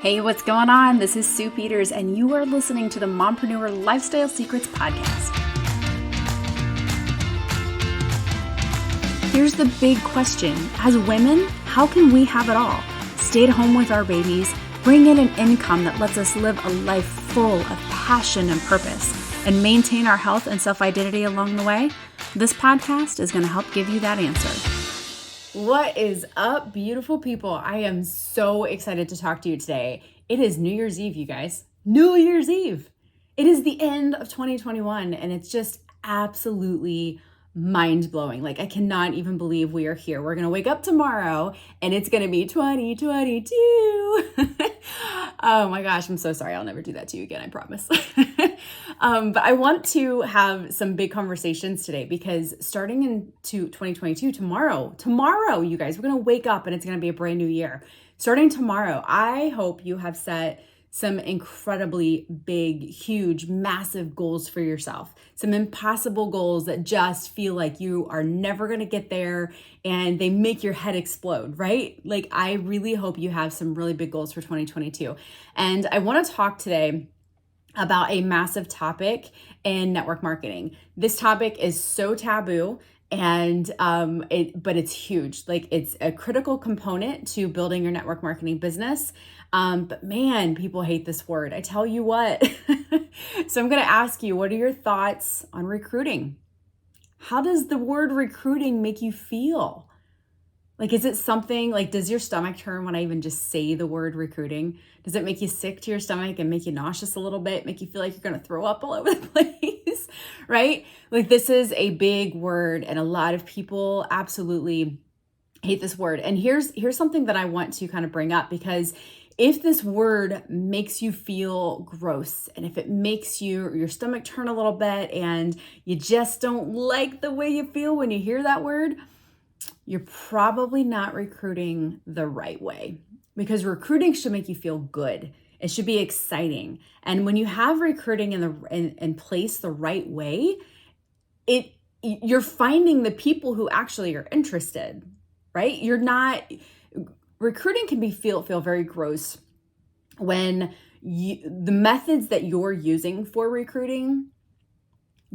Hey, what's going on? This is Sue Peters, and you are listening to the Mompreneur Lifestyle Secrets Podcast. Here's the big question. As women, how can we have it all? Stay at home with our babies, bring in an income that lets us live a life full of passion and purpose, and maintain our health and self-identity along the way? This podcast is going to help give you that answer. What is up, beautiful people? I am so excited to talk to you today. It is New Year's Eve, you guys. New Year's Eve. It is the end of 2021, and it's just absolutely mind-blowing. Like, I cannot even believe we are here. We're going to wake up tomorrow, and it's going to be 2022. Oh my gosh, I'm so sorry. I'll never do that to you again, I promise. But I want to have some big conversations today because starting into 2022, tomorrow, you guys, we're going to wake up and it's going to be a brand new year. Starting tomorrow, I hope you have set some incredibly big, huge, massive goals for yourself. Some impossible goals that just feel like you are never going to get there and they make your head explode, right? Like, I really hope you have some really big goals for 2022. And I want to talk today about a massive topic in network marketing. This topic is so taboo and but it's huge. Like, it's a critical component to building your network marketing business. But man, people hate this word. I tell you what. So I'm going to ask you, what are your thoughts on recruiting? How does the word recruiting make you feel? Like, is it something like, does your stomach turn when I even just say the word recruiting? Does it make you sick to your stomach and make you nauseous a little bit, make you feel like you're going to throw up all over the place, right? Like, this is a big word and a lot of people absolutely hate this word. And here's something that I want to kind of bring up, because if this word makes you feel gross and if it makes your stomach turn a little bit and you just don't like the way you feel when you hear that word, you're probably not recruiting the right way, because recruiting should make you feel good. It should be exciting. And when you have recruiting in place the right way, you're finding the people who actually are interested, right? Recruiting can feel very gross when the methods that you're using for recruiting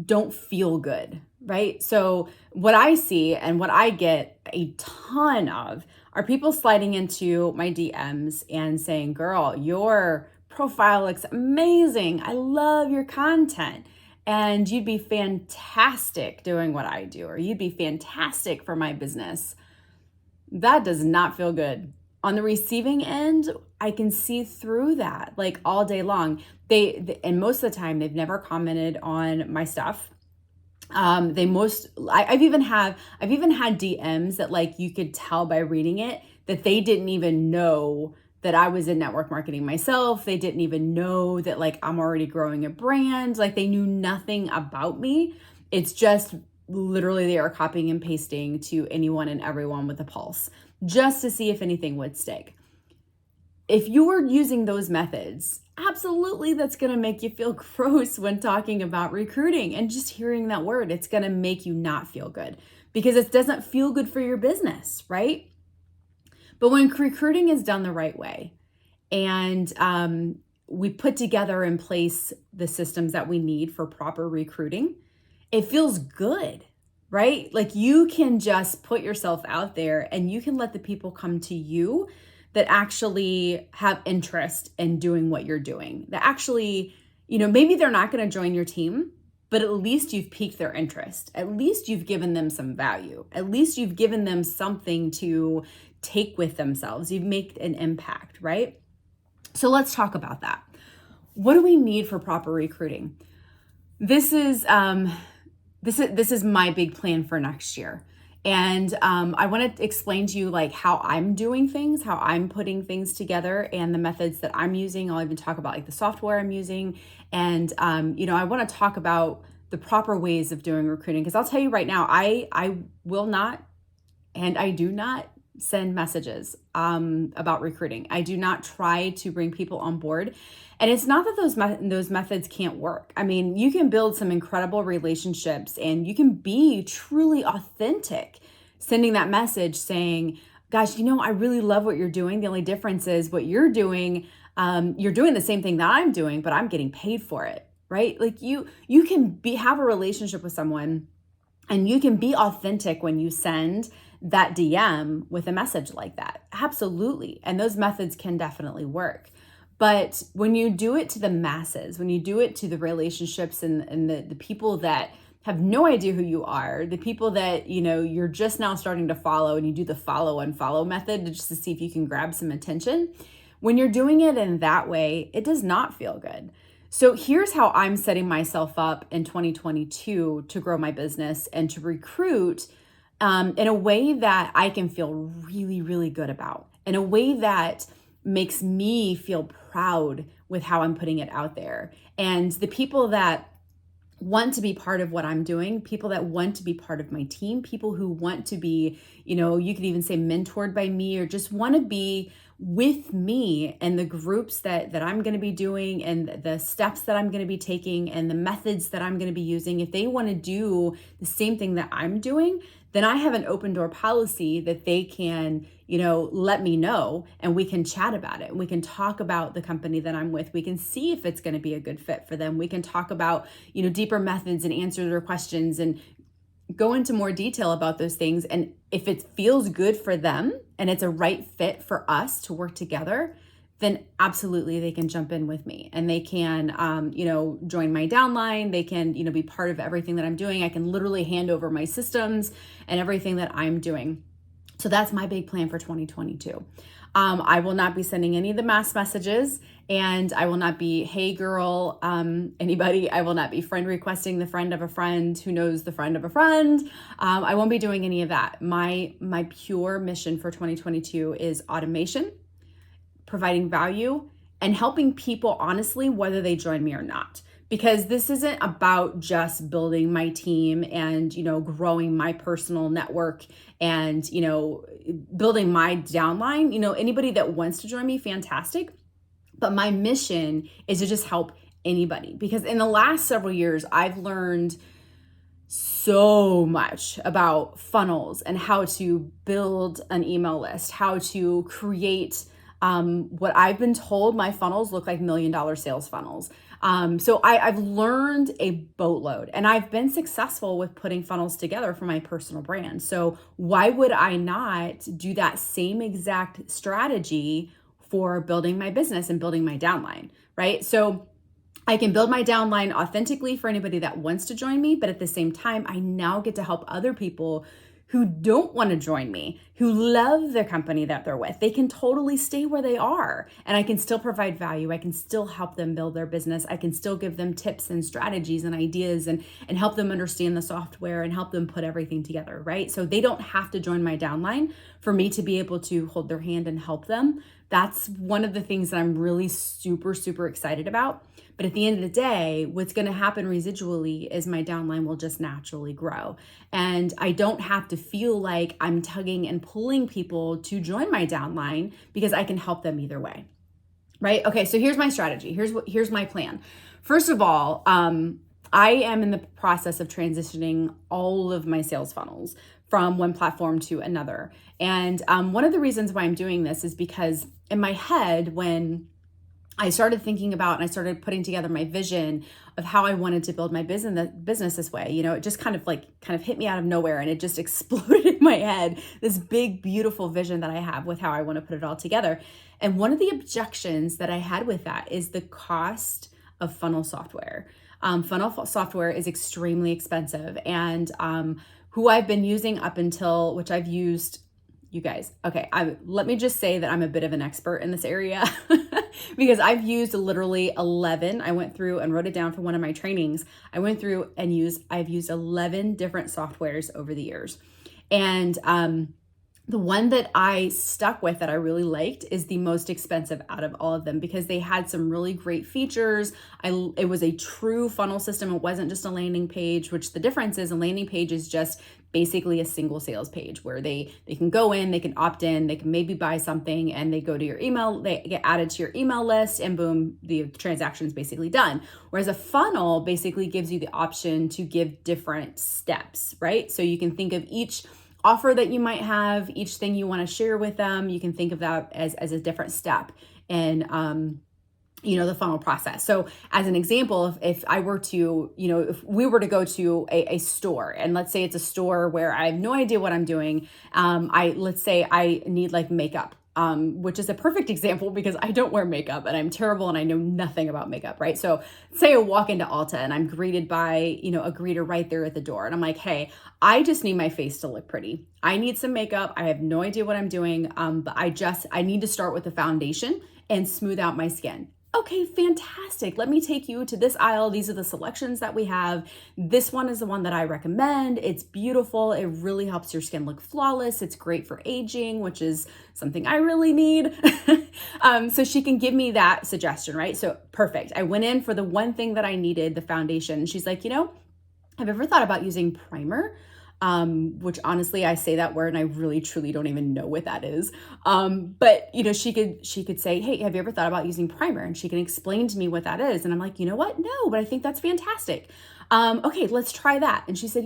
don't feel good, right? So what I see and what I get a ton of are people sliding into my DMs and saying, girl, your profile looks amazing. I love your content. And you'd be fantastic doing what I do, or you'd be fantastic for my business. That does not feel good. On the receiving end, I can see through that like all day long. And most of the time, they've never commented on my stuff. I've even had DMs that, like, you could tell by reading it that they didn't even know that I was in network marketing myself. They didn't even know that, like, I'm already growing a brand. Like, they knew nothing about me. It's just literally they are copying and pasting to anyone and everyone with a pulse just to see if anything would stick. If you are using those methods, absolutely that's going to make you feel gross when talking about recruiting, and just hearing that word, it's going to make you not feel good because it doesn't feel good for your business, right? But when recruiting is done the right way and we put together in place the systems that we need for proper recruiting, it feels good, right? Like, you can just put yourself out there and you can let the people come to you that actually have interest in doing what you're doing. That actually, maybe they're not going to join your team, but at least you've piqued their interest. At least you've given them some value. At least you've given them something to take with themselves. You've made an impact, right? So let's talk about that. What do we need for proper recruiting? This is my big plan for next year. And I want to explain to you like how I'm doing things, how I'm putting things together, and the methods that I'm using. I'll even talk about like the software I'm using. And, I want to talk about the proper ways of doing recruiting, because I'll tell you right now, I will not, and I do not send messages about recruiting. I do not try to bring people on board. And it's not that those methods can't work. I mean, you can build some incredible relationships and you can be truly authentic, sending that message saying, gosh, I really love what you're doing. The only difference is what you're doing the same thing that I'm doing, but I'm getting paid for it, right? Like you can have a relationship with someone and you can be authentic when you send that DM with a message like that. Absolutely. And those methods can definitely work. But when you do it to the masses, when you do it to the relationships and the people that have no idea who you are, the people that, you're just now starting to follow, and you do the follow and follow method just to see if you can grab some attention. When you're doing it in that way, it does not feel good. So here's how I'm setting myself up in 2022 to grow my business and to recruit in a way that I can feel really, really good about, in a way that makes me feel proud with how I'm putting it out there. And the people that want to be part of what I'm doing, people that want to be part of my team, people who want to be, you could even say mentored by me, or just want to be with me and the groups that I'm going to be doing and the steps that I'm going to be taking and the methods that I'm going to be using. If they want to do the same thing that I'm doing, then I have an open door policy that they can, let me know, and we can chat about it. And we can talk about the company that I'm with. We can see if it's going to be a good fit for them. We can talk about, deeper methods and answer their questions and go into more detail about those things. And if it feels good for them and it's a right fit for us to work together, then absolutely they can jump in with me and they can, join my downline. They can, be part of everything that I'm doing. I can literally hand over my systems and everything that I'm doing. So that's my big plan for 2022. I will not be sending any of the mass messages, and I will not be, hey girl, anybody. I will not be friend requesting the friend of a friend who knows the friend of a friend. I won't be doing any of that. My pure mission for 2022 is automation, providing value, and helping people honestly, whether they join me or not. Because this isn't about just building my team and, growing my personal network and, building my downline. Anybody that wants to join me, fantastic. But my mission is to just help anybody. Because in the last several years, I've learned so much about funnels and how to build an email list, how to create what I've been told my funnels look like $1 million sales funnels. So I've learned a boatload, and I've been successful with putting funnels together for my personal brand. So why would I not do that same exact strategy for building my business and building my downline, right? So I can build my downline authentically for anybody that wants to join me, but at the same time, I now get to help other people who don't want to join me, who love the company that they're with. They can totally stay where they are, and I can still provide value. I can still help them build their business. I can still give them tips and strategies and ideas and help them understand the software and help them put everything together, right? So they don't have to join my downline for me to be able to hold their hand and help them. That's one of the things that I'm really super, super excited about. But at the end of the day, what's going to happen residually is my downline will just naturally grow. And I don't have to feel like I'm tugging and pulling people to join my downline because I can help them either way. Right? Okay, so here's my strategy. Here's my plan. First of all, I am in the process of transitioning all of my sales funnels from one platform to another. And one of the reasons why I'm doing this is because in my head, when I started thinking about and I started putting together my vision of how I wanted to build my business this way, it just kind of hit me out of nowhere, and it just exploded in my head, this big, beautiful vision that I have with how I want to put it all together. And one of the objections that I had with that is the cost of funnel software. Funnel software is extremely expensive, and who I've been using up until, which I've used, you guys, okay, let me just say that I'm a bit of an expert in this area because I've used literally 11. I went through and wrote it down for one of my trainings. I've used 11 different softwares over the years. And the one that I stuck with that I really liked is the most expensive out of all of them because they had some really great features. It was a true funnel system. It wasn't just a landing page, which the difference is a landing page is just basically a single sales page where they can go in, they can opt in, they can maybe buy something, and they go to your email, they get added to your email list, and boom, the transaction is basically done. Whereas a funnel basically gives you the option to give different steps, right? So you can think of each offer that you might have, each thing you want to share with them. You can think of that as a different step in the funnel process. So as an example, if I were to, if we were to go to a store, and let's say it's a store where I have no idea what I'm doing. Let's say I need like makeup, which is a perfect example because I don't wear makeup and I'm terrible and I know nothing about makeup, right? So say I walk into Ulta and I'm greeted by, a greeter right there at the door. And I'm like, hey, I just need my face to look pretty. I need some makeup. I have no idea what I'm doing. But I need to start with the foundation and smooth out my skin. Okay, fantastic. Let me take you to this aisle. These are the selections that we have. This one is the one that I recommend. It's beautiful. It really helps your skin look flawless. It's great for aging, which is something I really need. So she can give me that suggestion, right? So perfect. I went in for the one thing that I needed, the foundation. She's like, have you ever thought about using primer? Which honestly, I say that word and I really truly don't even know what that is. But she could say, hey, have you ever thought about using primer? And she can explain to me what that is. And I'm like, you know what? No, but I think that's fantastic. Okay, let's try that. And she said,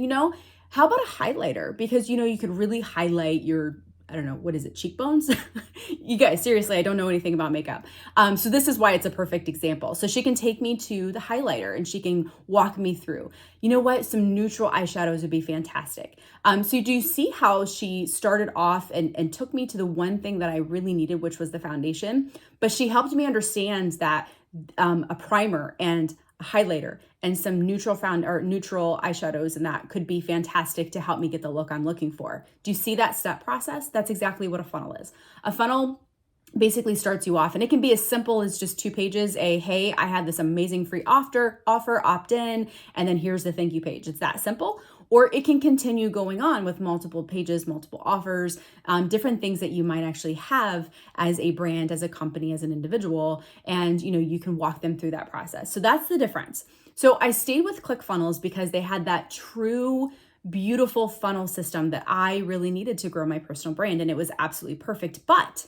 how about a highlighter? Because, you could really highlight your, I don't know, what is it? Cheekbones? You guys, seriously, I don't know anything about makeup. So this is why it's a perfect example. So she can take me to the highlighter and she can walk me through. You know what? Some neutral eyeshadows would be fantastic. So do you see how she started off and took me to the one thing that I really needed, which was the foundation? But she helped me understand that a primer and a highlighter and some neutral eyeshadows, and that could be fantastic to help me get the look I'm looking for. Do you see that step process? That's exactly what a funnel is. A funnel basically starts you off, and it can be as simple as just 2 pages. Hey, I had this amazing free offer, opt in, and then here's the thank you page. It's that simple. Or it can continue going on with multiple pages, multiple offers, different things that you might actually have as a brand, as a company, as an individual, and you can walk them through that process. So that's the difference. So I stayed with ClickFunnels because they had that true, beautiful funnel system that I really needed to grow my personal brand, and it was absolutely perfect. But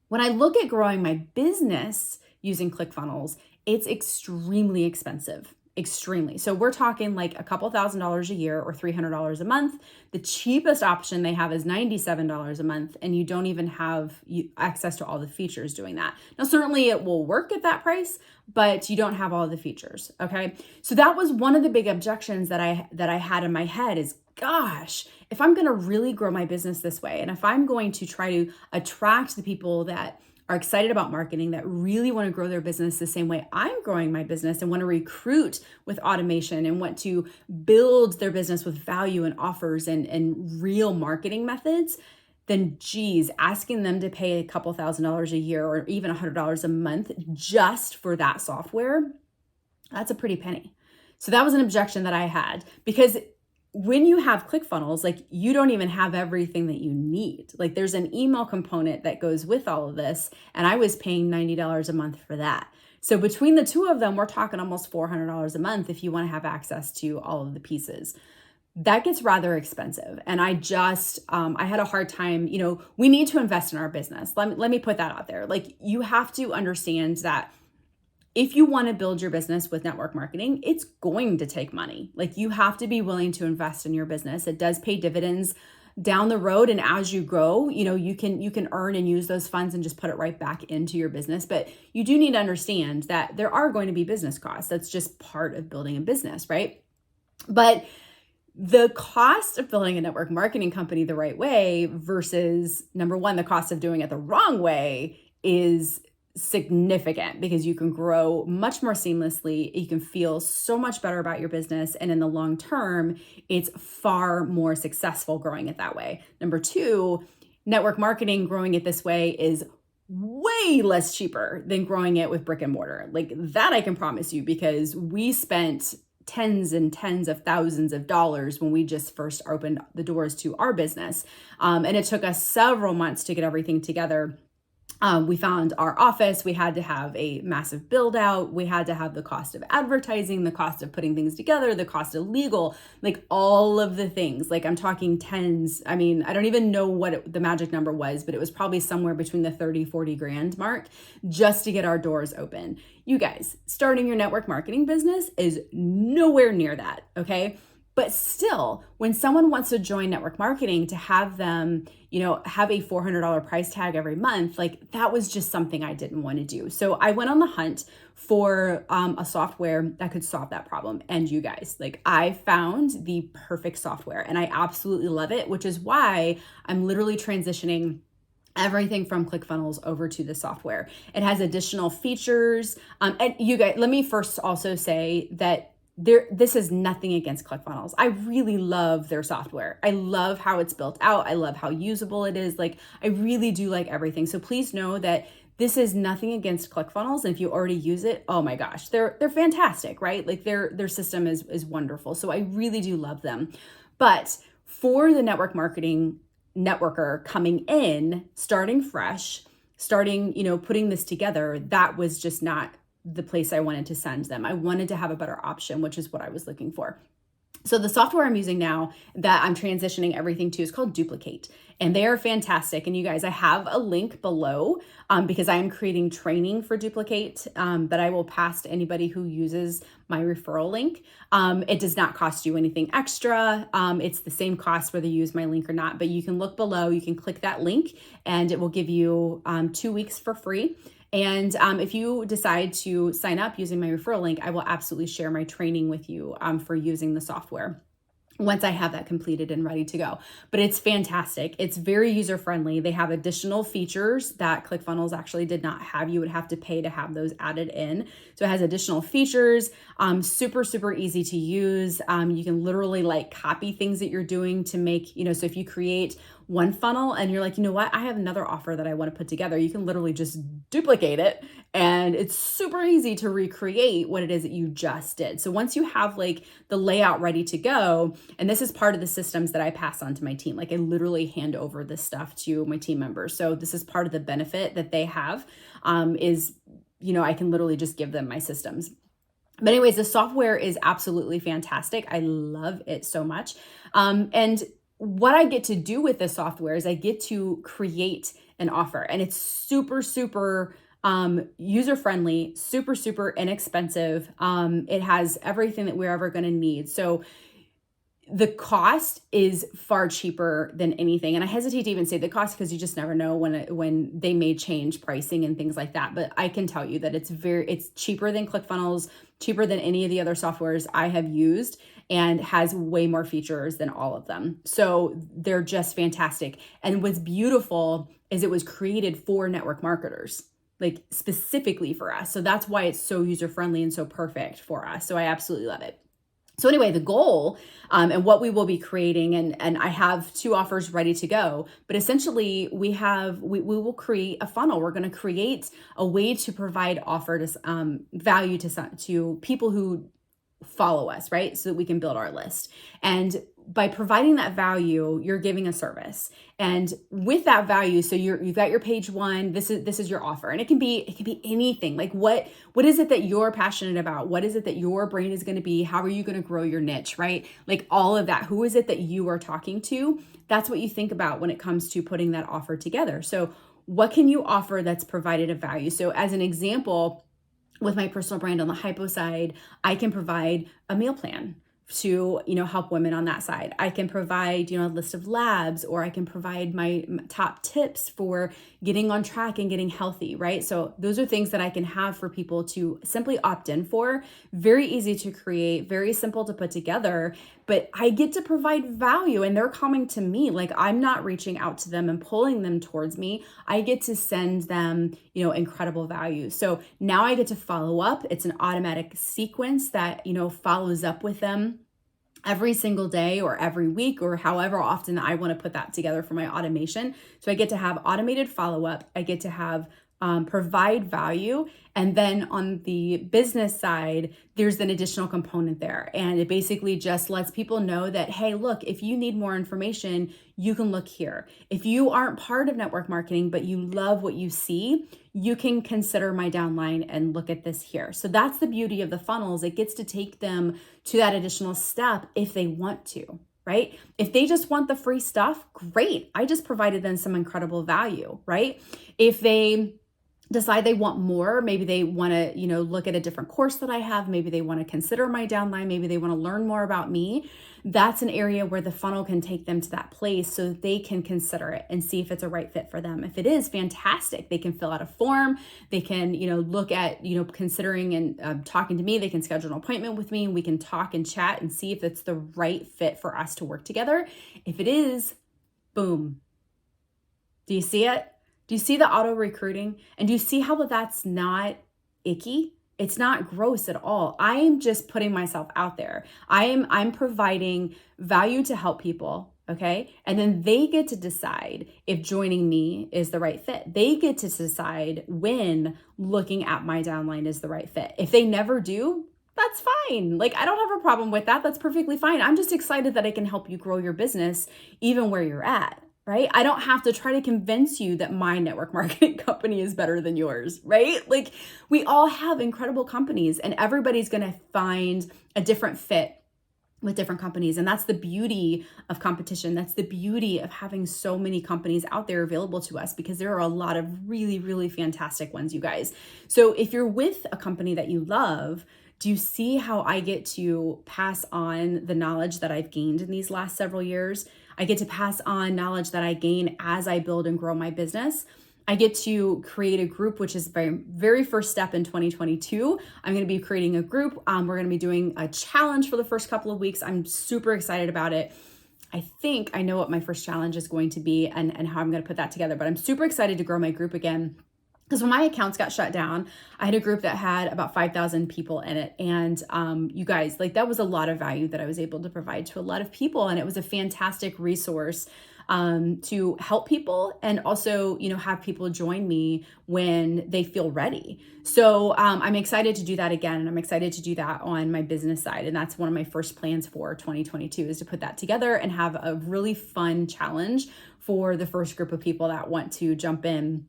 when I look at growing my business using ClickFunnels, it's extremely expensive. Extremely. So we're talking like a couple $1,000s a year or $300 a month. The cheapest option they have is $97 a month, and you don't even have access to all the features doing that. Now, certainly it will work at that price, but you don't have all the features. Okay. So that was one of the big objections that I had in my head is, gosh, if I'm going to really grow my business this way, and if I'm going to try to attract the people that are excited about marketing, that really want to grow their business the same way I'm growing my business and want to recruit with automation and want to build their business with value and offers and real marketing methods, then geez, asking them to pay a couple $1,000s a year or even $100 a month just for that software, that's a pretty penny. So that was an objection that I had, because when you have ClickFunnels, like you don't even have everything that you need. Like there's an email component that goes with all of this, and I was paying $90 a month for that. So between the two of them, we're talking almost $400 a month if you want to have access to all of the pieces. That gets rather expensive. And I had a hard time, we need to invest in our business. Let me put that out there. Like you have to understand that if you want to build your business with network marketing, it's going to take money. Like you have to be willing to invest in your business. It does pay dividends down the road. And as you grow, you can earn and use those funds and just put it right back into your business. But you do need to understand that there are going to be business costs. That's just part of building a business, right? But the cost of building a network marketing company the right way versus number one, the cost of doing it the wrong way is significant, because you can grow much more seamlessly. You can feel so much better about your business. And in the long term, it's far more successful growing it that way. Number two, network marketing, growing it this way is way less cheaper than growing it with brick and mortar. Like that I can promise you, because we spent tens and tens of thousands of dollars when we just first opened the doors to our business. And it took us several months to get everything together. We found our office. We had to have a massive build out. We had to have the cost of advertising, the cost of putting things together, the cost of legal, like all of the things. Like I'm talking tens. I mean, I don't even know what the magic number was, but it was probably somewhere between the 30, 40 grand mark just to get our doors open. You guys, starting your network marketing business is nowhere near that. Okay. But still, when someone wants to join network marketing to have them, have a $400 price tag every month, like that was just something I didn't want to do. So I went on the hunt for a software that could solve that problem. And you guys, like I found the perfect software and I absolutely love it, which is why I'm literally transitioning everything from ClickFunnels over to the software. It has additional features. And you guys, let me first also say that this is nothing against ClickFunnels. I really love their software. I love how it's built out. I love how usable it is. Like I really do like everything. So please know that this is nothing against ClickFunnels. And if you already use it, oh my gosh, they're fantastic, right? Like their system is wonderful. So I really do love them. But for the network marketing networker coming in, starting fresh, putting this together, that was just not the place I wanted to send them. I wanted to have a better option, which is what I was looking for. So the software I'm using now that I'm transitioning everything to is called Duplicate, and they are fantastic. And you guys, I have a link below because I am creating training for Duplicate that I will pass to anybody who uses my referral link. It does not cost you anything extra. It's the same cost whether you use my link or not, but you can look below, you can click that link and it will give you 2 weeks for free. And if you decide to sign up using my referral link, I will absolutely share my training with you for using the software once I have that completed and ready to go. But it's fantastic. It's very user-friendly. They have additional features that ClickFunnels actually did not have. You would have to pay to have those added in. So it has additional features, super, super easy to use. You can literally like copy things that you're doing to make, so if you create one funnel and you're like, you know what, I have another offer that I want to put together, you can literally just duplicate it. And it's super easy to recreate what it is that you just did. So once you have like the layout ready to go, and this is part of the systems that I pass on to my team, like I literally hand over this stuff to my team members. So this is part of the benefit that they have is, I can literally just give them my systems. But anyways, the software is absolutely fantastic. I love it so much. And what I get to do with the software is I get to create an offer, and it's super, super user-friendly, super, super inexpensive. It has everything that we're ever going to need. So the cost is far cheaper than anything. And I hesitate to even say the cost because you just never know when they may change pricing and things like that. But I can tell you that it's cheaper than ClickFunnels, cheaper than any of the other softwares I have used, and has way more features than all of them. So they're just fantastic. And what's beautiful is it was created for network marketers, like specifically for us. So that's why it's so user-friendly and so perfect for us. So I absolutely love it. So anyway, the goal and what we will be creating, and I have 2 offers ready to go, but essentially we will create a funnel. We're going to create a way to provide offer to value to people who follow us, right? So that we can build our list. And by providing that value, you're giving a service. And with that value, so you've got your page 1, this is your offer. And it can be anything. Like what is it that you're passionate about? What is it that your brain is going to be? How are you going to grow your niche, right? Like all of that. Who is it that you are talking to? That's what you think about when it comes to putting that offer together. So what can you offer that's provided a value? So as an example, with my personal brand on the hypo side, I can provide a meal plan to, help women on that side. I can provide, a list of labs, or I can provide my top tips for getting on track and getting healthy, right? So those are things that I can have for people to simply opt in for. Very easy to create, very simple to put together, but I get to provide value and they're coming to me. Like I'm not reaching out to them and pulling them towards me. I get to send them, incredible value. So now I get to follow up. It's an automatic sequence that, follows up with them every single day or every week or however often I want to put that together for my automation. So I get to have automated follow-up. I get to have provide value. And then on the business side, there's an additional component there. And it basically just lets people know that, hey, look, if you need more information, you can look here. If you aren't part of network marketing, but you love what you see, you can consider my downline and look at this here. So that's the beauty of the funnels. It gets to take them to that additional step if they want to, right? If they just want the free stuff, great. I just provided them some incredible value, right? If they decide they want more. Maybe they want to, look at a different course that I have. Maybe they want to consider my downline. Maybe they want to learn more about me. That's an area where the funnel can take them to that place so that they can consider it and see if it's a right fit for them. If it is, fantastic. They can fill out a form. They can, look at, considering and talking to me. They can schedule an appointment with me and we can talk and chat and see if it's the right fit for us to work together. If it is, boom. Do you see it? Do you see the auto recruiting? And do you see how that's not icky? It's not gross at all. I am just putting myself out there. I'm providing value to help people, okay? And then they get to decide if joining me is the right fit. They get to decide when looking at my downline is the right fit. If they never do, that's fine. Like, I don't have a problem with that. That's perfectly fine. I'm just excited that I can help you grow your business even where you're at. Right? I don't have to try to convince you that my network marketing company is better than yours, right? Like, we all have incredible companies and everybody's going to find a different fit with different companies. And that's the beauty of competition. That's the beauty of having so many companies out there available to us, because there are a lot of really, really fantastic ones, you guys. So if you're with a company that you love, do you see how I get to pass on the knowledge that I've gained in these last several years? I get to pass on knowledge that I gain as I build and grow my business. I get to create a group, which is my very first step in 2022. I'm going to be creating a group. We're going to be doing a challenge for the first couple of weeks. I'm super excited about it. I think I know what my first challenge is going to be and how I'm going to put that together, but I'm super excited to grow my group again. Because when my accounts got shut down, I had a group that had about 5,000 people in it. And you guys, like, that was a lot of value that I was able to provide to a lot of people. And it was a fantastic resource to help people and also, have people join me when they feel ready. So I'm excited to do that again. And I'm excited to do that on my business side. And that's one of my first plans for 2022 is to put that together and have a really fun challenge for the first group of people that want to jump in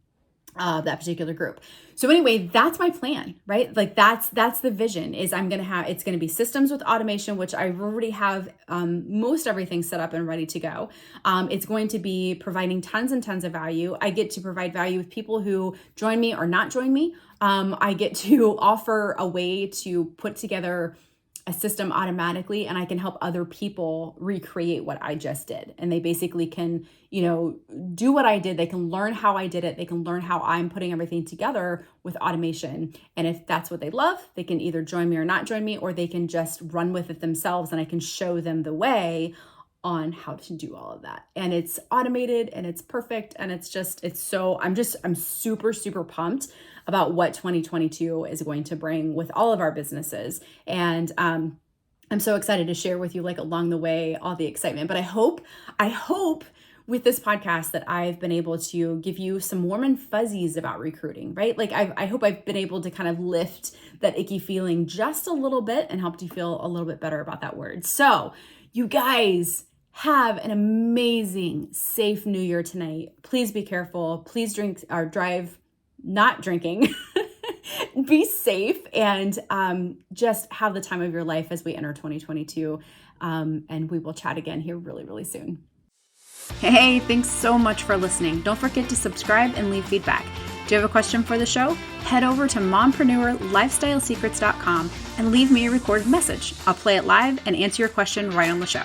that particular group. So anyway, that's my plan, right? Like that's the vision is it's going to be systems with automation, which I already have most everything set up and ready to go. It's going to be providing tons and tons of value. I get to provide value with people who join me or not join me. I get to offer a way to put together a system automatically, and I can help other people recreate what I just did. And they basically can, do what I did. They can learn how I did it. They can learn how I'm putting everything together with automation. And if that's what they love, they can either join me or not join me, or they can just run with it themselves and I can show them the way on how to do all of that. And it's automated and it's perfect. And I'm super, super pumped about what 2022 is going to bring with all of our businesses. And I'm so excited to share with you, like, along the way, all the excitement. But I hope with this podcast that I've been able to give you some warm and fuzzies about recruiting, right? Like I hope I've been able to kind of lift that icky feeling just a little bit and helped you feel a little bit better about that word. So you guys, have an amazing, safe New Year tonight. Please be careful. Please drink or drive, not drinking. Be safe and just have the time of your life as we enter 2022. And we will chat again here really, really soon. Hey, thanks so much for listening. Don't forget to subscribe and leave feedback. Do you have a question for the show? Head over to mompreneurlifestylesecrets.com and leave me a recorded message. I'll play it live and answer your question right on the show.